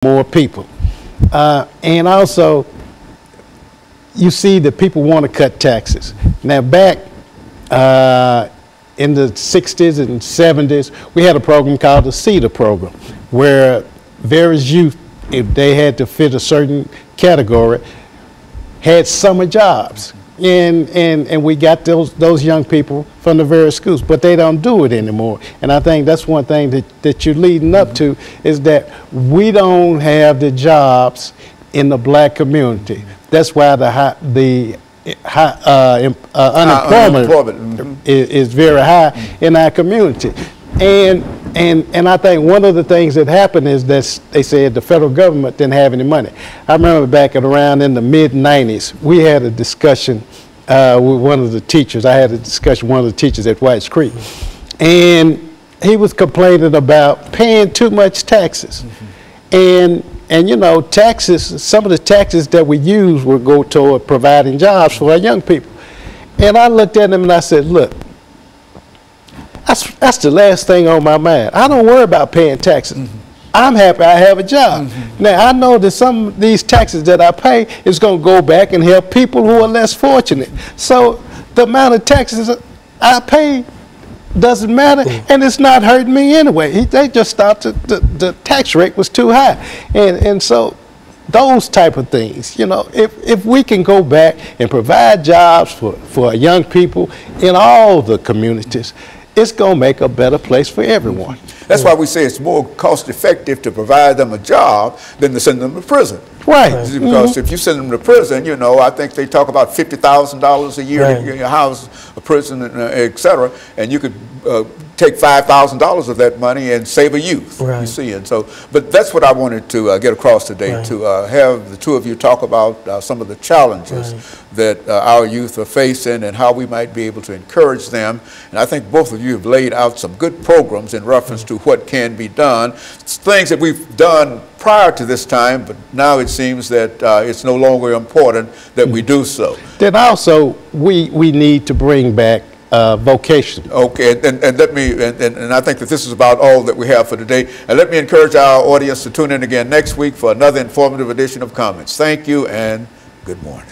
more people. And also, you see that people want to cut taxes. Now, back in the 60s and 70s, we had a program called the CETA program, where various youth, if they had to fit a certain category, had summer jobs. And we got those young people from the various schools, but they don't do it anymore. And I think that's one thing that you're leading up to, is that we don't have the jobs in the black community. That's why the unemployment is very high in our community. And I think one of the things that happened is that they said the federal government didn't have any money. I remember back around in the mid-90s, we had a discussion with one of the teachers. I had a discussion with one of the teachers at RCoure6, and he was complaining about paying too much taxes. And you know, taxes, some of the taxes that we use will go toward providing jobs for our young people. And I looked at him and I said, look, that's the last thing on my mind. I don't worry about paying taxes. I'm happy I have a job. Now, I know that some of these taxes that I pay is going to go back and help people who are less fortunate. So the amount of taxes I pay doesn't matter, and it's not hurting me anyway. They just thought the tax rate was too high. And so those type of things, you know, if we can go back and provide jobs for young people in all the communities, it's going to make a better place for everyone. That's why we say it's more cost effective to provide them a job than to send them to prison. Right. Because if you send them to prison, you know, I think they talk about $50,000 a year to house a prison, et cetera, and you could take $5,000 of that money and save a youth. You see, and so, but that's what I wanted to get across today, to have the two of you talk about some of the challenges that our youth are facing and how we might be able to encourage them. And I think both of you have laid out some good programs in reference to what can be done. It's things that we've done prior to this time, but now it seems that it's no longer important that we do so. Then also, we need to bring back vocation. Okay, and let me, and I think that this is about all that we have for today. And let me encourage our audience to tune in again next week for another informative edition of Comments. Thank you and good morning.